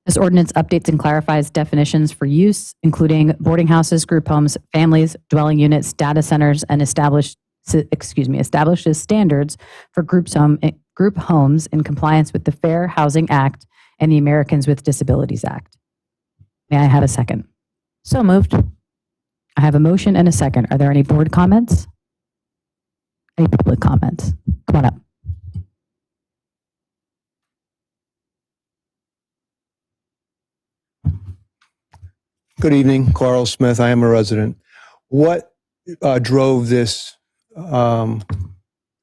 This ordinance updates and clarifies definitions for use, including boarding houses, group homes, families, dwelling units, data centers, and establishes standards for group homes in compliance with the Fair Housing Act and the Americans with Disabilities Act. May I have a second? So moved. I have a motion and a second. Are there any board comments? Any public comments? Come on up. Good evening, Carl Smith. I am a resident. What drove this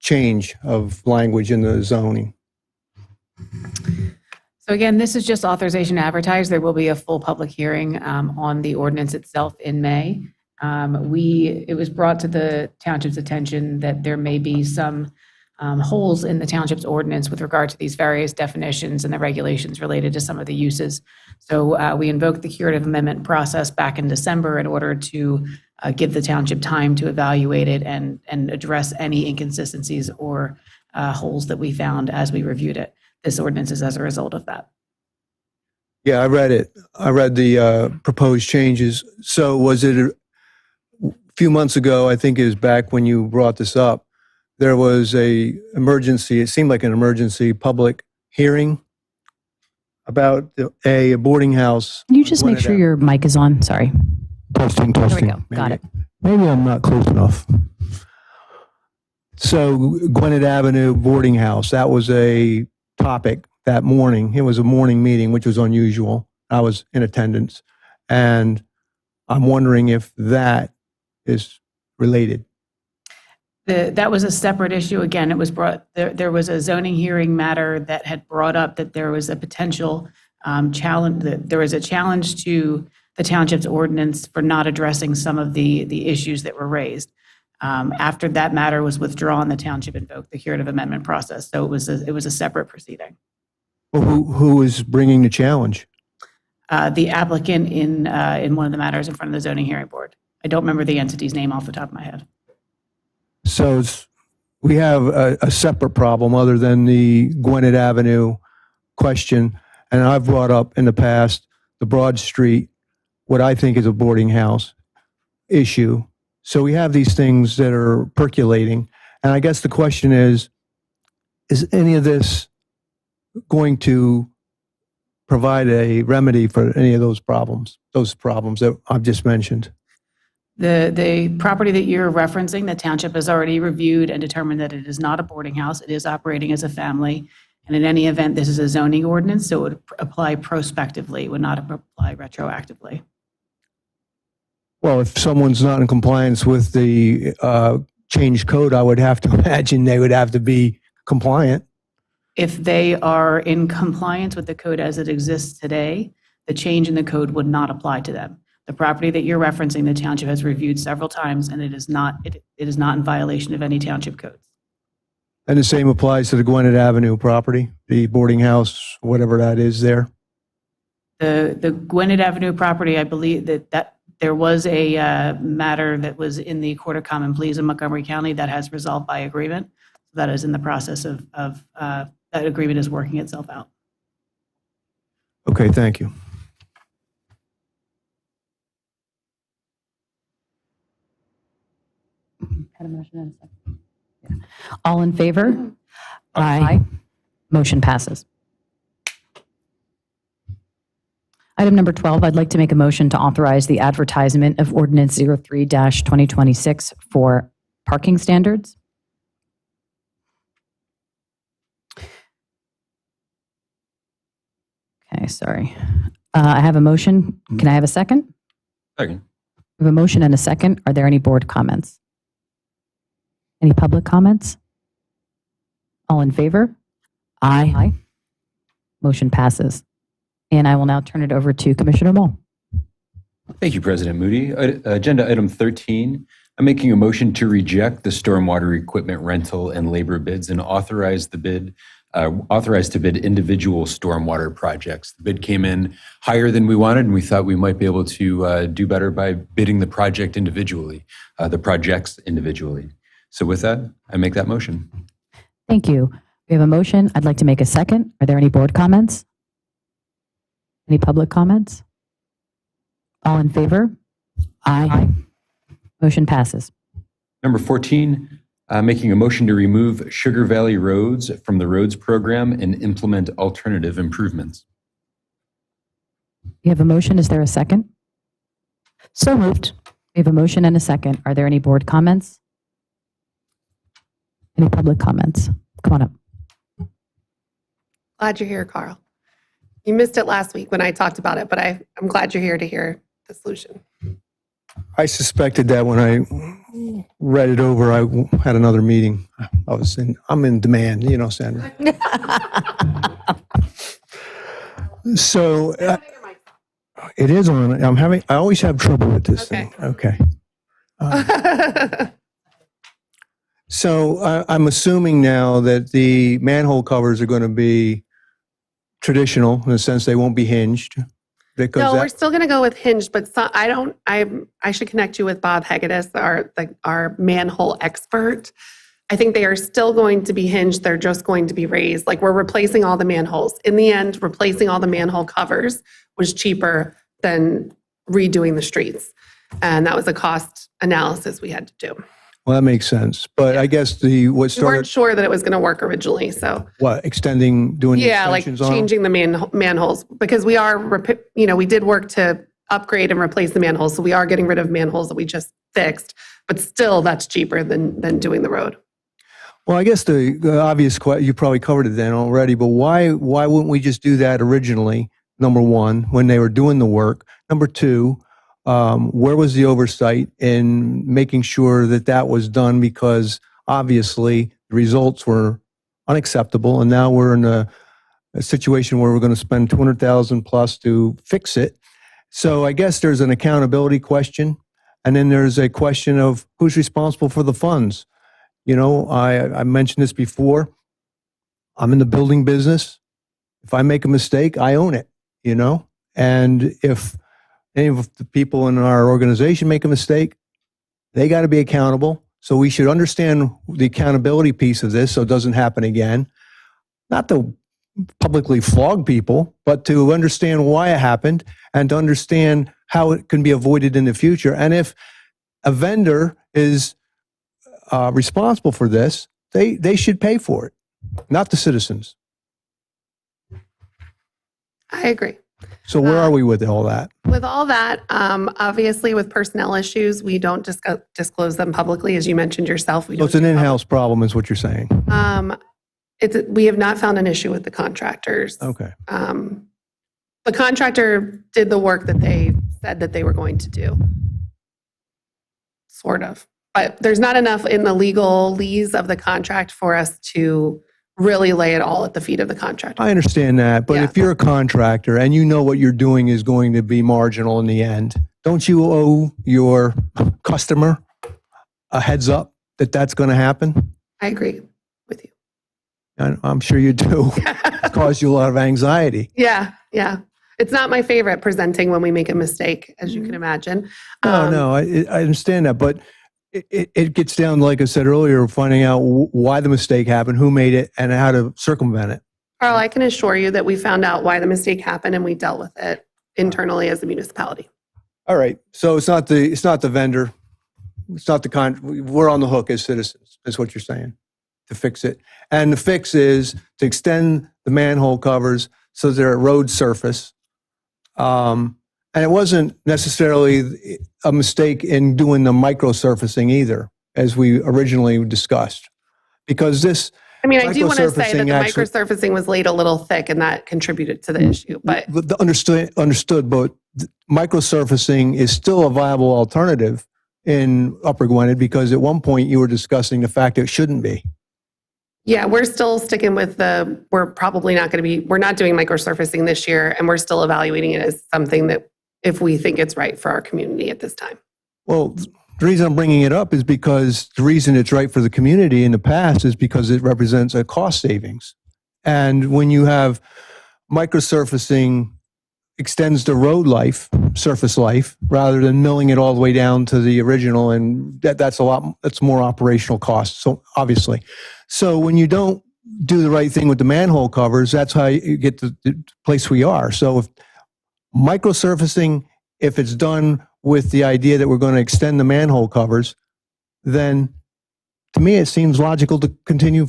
change of language in the zoning? So again, this is just authorization to advertise. There will be a full public hearing on the ordinance itself in May. It was brought to the township's attention that there may be some holes in the township's ordinance with regard to these various definitions and the regulations related to some of the uses. So we invoked the curative amendment process back in December in order to give the township time to evaluate it and address any inconsistencies or holes that we found as we reviewed it. This ordinance is as a result of that. Yeah, I read it. I read the proposed changes. So was it a few months ago, I think it was back when you brought this up, there was a emergency, it seemed like an emergency public hearing about a boarding house. Can you just make sure your mic is on? Sorry. Testing. There we go. Got it. Maybe I'm not close enough. So Gwynedd Avenue boarding house, that was a topic that morning. It was a morning meeting, which was unusual. I was in attendance. And I'm wondering if that is related. That was a separate issue. Again, it was brought, there was a zoning hearing matter that had brought up that there was a potential challenge, that there was a challenge to the township's ordinance for not addressing some of the issues that were raised. After that matter was withdrawn, the township invoked the curative amendment process. So it was a separate proceeding. Well, who is bringing the challenge? The applicant in one of the matters in front of the zoning hearing board. I don't remember the entity's name off the top of my head. So we have a separate problem other than the Gwynedd Avenue question. And I've brought up in the past the Broad Street, what I think is a boarding house issue. So we have these things that are percolating. And I guess the question is any of this going to provide a remedy for any of those problems that I've just mentioned? The property that you're referencing, the township has already reviewed and determined that it is not a boarding house. It is operating as a family. And in any event, this is a zoning ordinance, so it would apply prospectively, it would not apply retroactively. Well, if someone's not in compliance with the changed code, I would have to imagine they would have to be compliant. If they are in compliance with the code as it exists today, the change in the code would not apply to them. The property that you're referencing, the township has reviewed several times, and it is not in violation of any township codes. And the same applies to the Gwynedd Avenue property, the boarding house, whatever that is there. The Gwynedd Avenue property, I believe that there was a matter that was in the Court of Common Pleas in Montgomery County that has resolved by agreement. That is in the process of that agreement is working itself out. Okay, thank you. Had a motion and a second. Yeah. All in favor? Aye. Motion passes. Item number 12, I'd like to make a motion to authorize the advertisement of Ordinance 03-2026 for parking standards. Okay, sorry. I have a motion. Can I have a second? Second. We have a motion and a second. Are there any board comments? Any public comments? All in favor? Aye. Motion passes. And I will now turn it over to Commissioner Moll. Thank you, President Moody. Agenda item 13, I'm making a motion to reject the stormwater equipment rental and labor bids and authorize to bid individual stormwater projects. The bid came in higher than we wanted, and we thought we might be able to do better by bidding the projects individually. So with that, I make that motion. Thank you. We have a motion. I'd like to make a second. Are there any board comments? Any public comments? All in favor? Aye. Motion passes. Number 14, making a motion to remove Sugar Valley Roads from the roads program and implement alternative improvements. We have a motion. Is there a second? So moved. We have a motion and a second. Are there any board comments? Any public comments? Come on up. Glad you're here, Carl. You missed it last week when I talked about it, but I'm glad you're here to hear the solution. I suspected that when I read it over. I had another meeting. I'm in demand, you know, Sandra. So it is on. I always have trouble with this thing. Okay. So I'm assuming now that the manhole covers are going to be traditional in the sense they won't be hinged. Because No, we're still going to go with hinged, but I should connect you with Bob Hegedus, our manhole expert. I think they are still going to be hinged. They're just going to be raised. Like, we're replacing all the manholes. In the end, replacing all the manhole covers was cheaper than redoing the streets. And that was a cost analysis we had to do. Well, that makes sense. But I guess We weren't sure that it was going to work originally, so. doing the Yeah, like extensions on them? changing the manholes, because we did work to upgrade and replace the manholes, so we are getting rid of manholes that we just fixed, but still that's cheaper than doing the road. Well, I guess the obvious question, you probably covered it then already, but why wouldn't we just do that originally, number one, when they were doing the work? Number two, where was the oversight in making sure that that was done? Because obviously the results were unacceptable, and now we're in a situation where we're going to spend $200,000 plus to fix it. So I guess there's an accountability question, and then there's a question of who's responsible for the funds. You know, I mentioned this before. I'm in the building business. If I make a mistake, I own it, you know? And if any of the people in our organization make a mistake, they got to be accountable. So we should understand the accountability piece of this so it doesn't happen again. Not to publicly flog people, but to understand why it happened and to understand how it can be avoided in the future. And if a vendor is responsible for this, they should pay for it, not the citizens. I agree. So where are we with all that? With all that, obviously with personnel issues, we don't disclose them publicly, as you mentioned yourself. So it's an in-house problem is what you're saying. We have not found an issue with the contractors. Okay. The contractor did the work that they said that they were going to do. Sort of. But there's not enough in the legalese of the contract for us to really lay it all at the feet of the contractor. I understand that, but if you're a contractor and you know what you're doing is going to be marginal in the end, don't you owe your customer a heads up that that's going to happen? I agree. I'm sure you do. It's caused you a lot of anxiety. Yeah. It's not my favorite presenting when we make a mistake, as you can imagine. No, I understand that, but it gets down, like I said earlier, finding out why the mistake happened, who made it, and how to circumvent it. Carl, I can assure you that we found out why the mistake happened and we dealt with it internally as a municipality. All right, so it's not the vendor, it's not we're on the hook as citizens, is what you're saying, to fix it. And the fix is to extend the manhole covers so they're at road surface. And it wasn't necessarily a mistake in doing the microsurfacing either, as we originally discussed, because this. I mean, I do want to say that the actually- microsurfacing was laid a little thick and that contributed to the issue, but Understood, but microsurfacing is still a viable alternative in Upper Gwynedd, because at one point you were discussing the fact it shouldn't be. yeah, we're still sticking with we're probably not going to we're not doing microsurfacing this year, and we're still evaluating it as something that if we think it's right for our community at this time. Well, the reason I'm bringing it up is because the reason it's right for the community in the past is because it represents a cost savings. And when you have microsurfacing extends the road life, surface life, rather than milling it all the way down to the original, and that's more operational cost, so obviously. So when you don't do the right thing with the manhole covers, that's how you get to the place we are. So if microsurfacing, if it's done with the idea that we're going to extend the manhole covers, then to me it seems logical to continue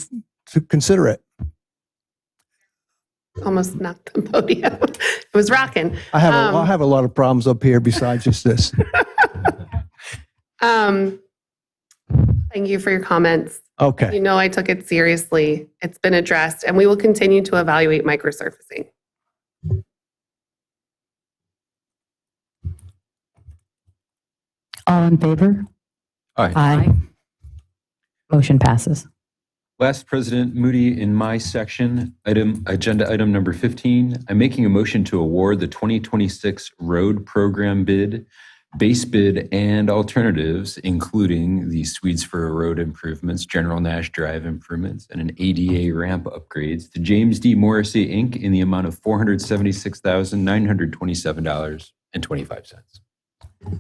to consider it. Almost knocked the podium. It was rocking. I have a lot of problems up here besides just this. Thank you for your comments. Okay. You know I took it seriously. It's been addressed, and we will continue to evaluate microsurfacing. All in favor? Aye. Motion passes. Last, President Moody, in my section, agenda item number 15, I'm making a motion to award the 2026 road program bid, base bid, and alternatives, including the Swedesboro Road improvements, General Nash Drive improvements, and an ADA ramp upgrades to James D. Morrissey, Inc. in the amount of $476,927.25.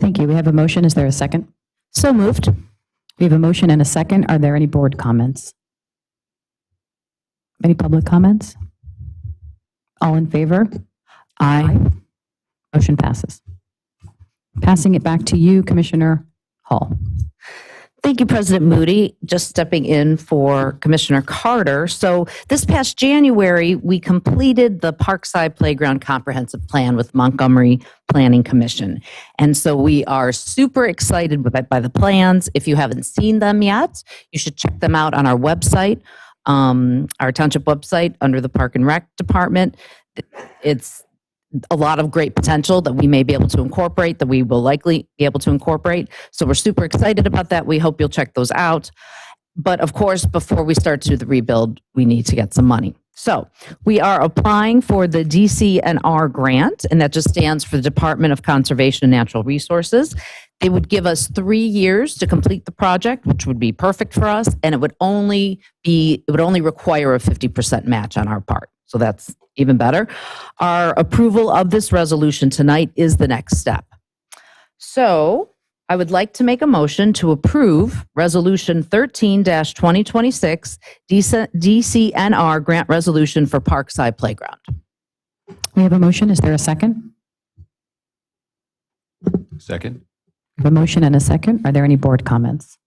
Thank you. We have a motion. Is there a second? So moved. We have a motion and a second. Are there any board comments? Any public comments? All in favor? Aye. Motion passes. Passing it back to you, Commissioner Hall. Thank you, President Moody. Just stepping in for Commissioner Carter. So this past January, we completed the Parkside Playground Comprehensive Plan with Montgomery Planning Commission. And so we are super excited by the plans. If you haven't seen them yet, you should check them out on our website, our township website under the Park and Rec Department. It's a lot of great potential that we may be able to incorporate, that we will likely be able to incorporate. So we're super excited about that. We hope you'll check those out. But of course, before we start to do the rebuild, we need to get some money. So we are applying for the DCNR grant, and that just stands for the Department of Conservation and Natural Resources. They would give us 3 years to complete the project, which would be perfect for us, and it would only require a 50% match on our part. So that's even better. Our approval of this resolution tonight is the next step. So I would like to make a motion to approve Resolution 13-2026 DCNR grant resolution for Parkside Playground. We have a motion. Is there a second? Second. We have a motion and a second. Are there any board comments?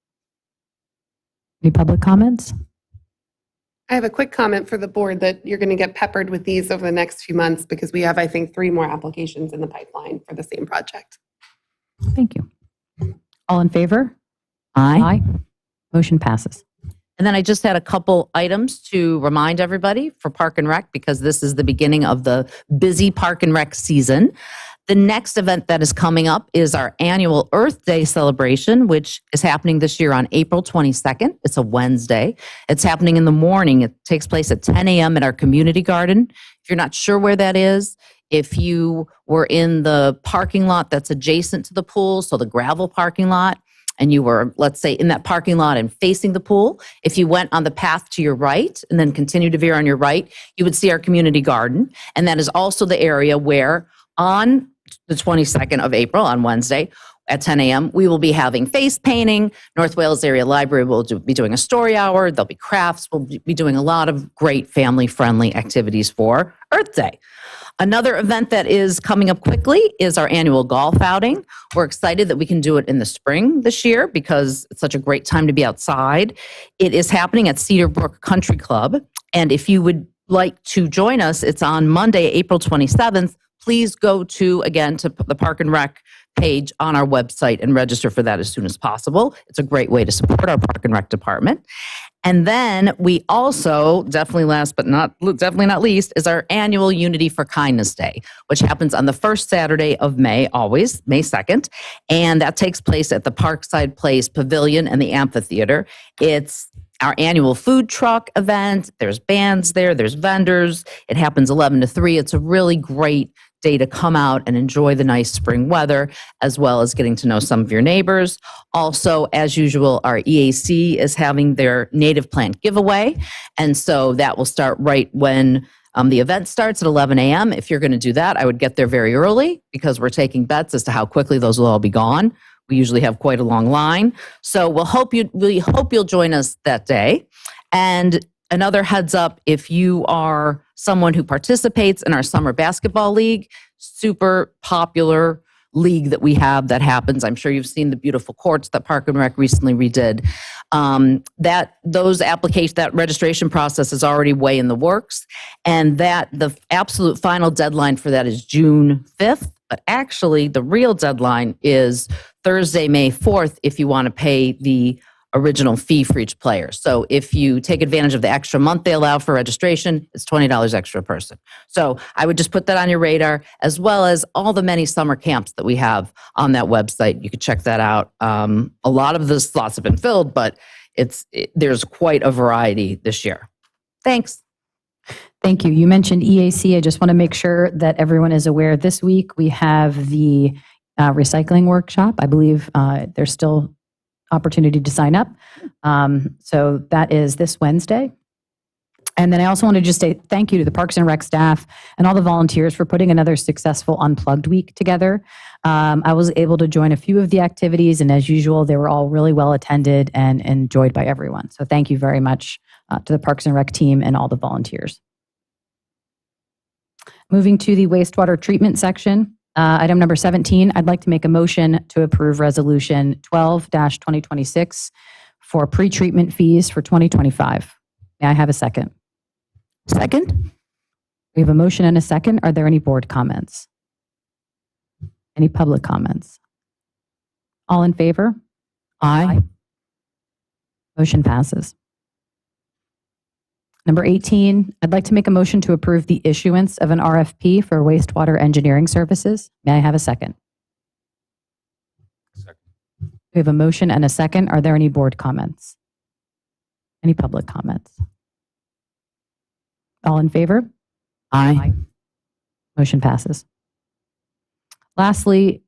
Any public comments? I have a quick comment for the board that you're going to get peppered with these over the next few months because we have, I think, 3 more applications in the pipeline for the same project. Thank you. All in favor? Aye. Motion passes. And then I just had a couple items to remind everybody for Park and Rec, because this is the beginning of the busy Park and Rec season. The next event that is coming up is our annual Earth Day celebration, which is happening this year on April 22nd. It's a Wednesday. It's happening in the morning. It takes place at 10 a.m. at our community garden. If you're not sure where that is, if you were in the parking lot that's adjacent to the pool, so the gravel parking lot, and you were, let's say, in that parking lot and facing the pool, if you went on the path to your right and then continued to veer on your right, you would see our community garden. And that is also the area where on the 22nd of April, on Wednesday, at 10 a.m., we will be having face painting. North Wales Area Library will be doing a story hour. There'll be crafts. We'll be doing a lot of great family-friendly activities for Earth Day. Another event that is coming up quickly is our annual golf outing. We're excited that we can do it in the spring this year because it's such a great time to be outside. It is happening at Cedar Brook Country Club. And if you would like to join us, it's on Monday, April 27th. Please go to the Park and Rec page on our website and register for that as soon as possible. It's a great way to support our Park and Rec department. And then we also, definitely not least, is our annual Unity for Kindness Day, which happens on the first Saturday of May, always, May 2nd. And that takes place at the Parkside Place Pavilion and the Amphitheater. It's our annual food truck event. There's bands there, there's vendors. It happens 11 to 3. It's a really great day to come out and enjoy the nice spring weather, as well as getting to know some of your neighbors. Also, as usual, our EAC is having their native plant giveaway. And so that will start right when the event starts at 11 a.m. If you're going to do that, I would get there very early because we're taking bets as to how quickly those will all be gone. We usually have quite a long line. So we hope you'll join us that day. And another heads up, if you are someone who participates in our summer basketball league, super popular league that we have that happens. I'm sure you've seen the beautiful courts that Park and Rec recently redid. That registration process is already way in the works, and that the absolute final deadline for that is June 5th. But actually, the real deadline is Thursday, May 4th, if you want to pay the original fee for each player. So if you take advantage of the extra month they allow for registration, it's $20 extra a person. So I would just put that on your radar, as well as all the many summer camps that we have on that website. You could check that out. A lot of the slots have been filled, but there's quite a variety this year. Thanks. Thank you. You mentioned EAC. I just want to make sure that everyone is aware this week we have the recycling workshop. I believe there's still opportunity to sign up. So that is this Wednesday. And then I also want to just say thank you to the Parks and Rec staff and all the volunteers for putting another successful Unplugged week together. I was able to join a few of the activities, and as usual, they were all really well attended and enjoyed by everyone. So thank you very much to the Parks and Rec team and all the volunteers. Moving to the wastewater treatment section. Item number 17, I'd like to make a motion to approve Resolution 12-2026 for pretreatment fees for 2025. May I have a second? Second? We have a motion and a second. Are there any board comments? Any public comments? All in favor? Aye. Motion passes. Number 18, I'd like to make a motion to approve the issuance of an RFP for wastewater engineering services. May I have a second? Second. We have a motion and a second. Are there any board comments? Any public comments? All in favor? Aye. Motion passes. Lastly,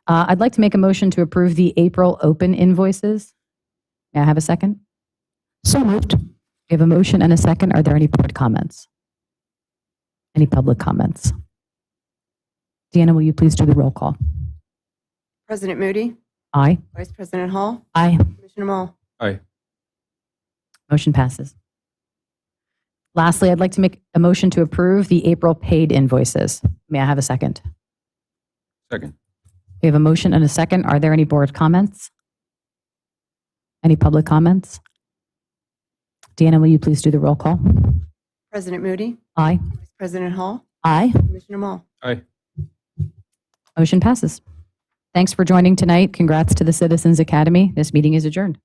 I'd like to make a motion to approve the April open invoices. May I have a second? So moved. We have a motion and a second. Are there any board comments? Any public comments? Deanna, will you please do the roll call? President Moody? Aye. Vice President Hall? Aye. Commissioner Mull? Aye. Motion passes. Lastly, I'd like to make a motion to approve the April paid invoices. May I have a second? Second. We have a motion and a second. Are there any board comments? Any public comments? Deanna, will you please do the roll call? President Moody? Aye. Vice President Hall? Aye. Commissioner Mull? Aye. Motion passes. Thanks for joining tonight. Congrats to the Citizens Academy. This meeting is adjourned.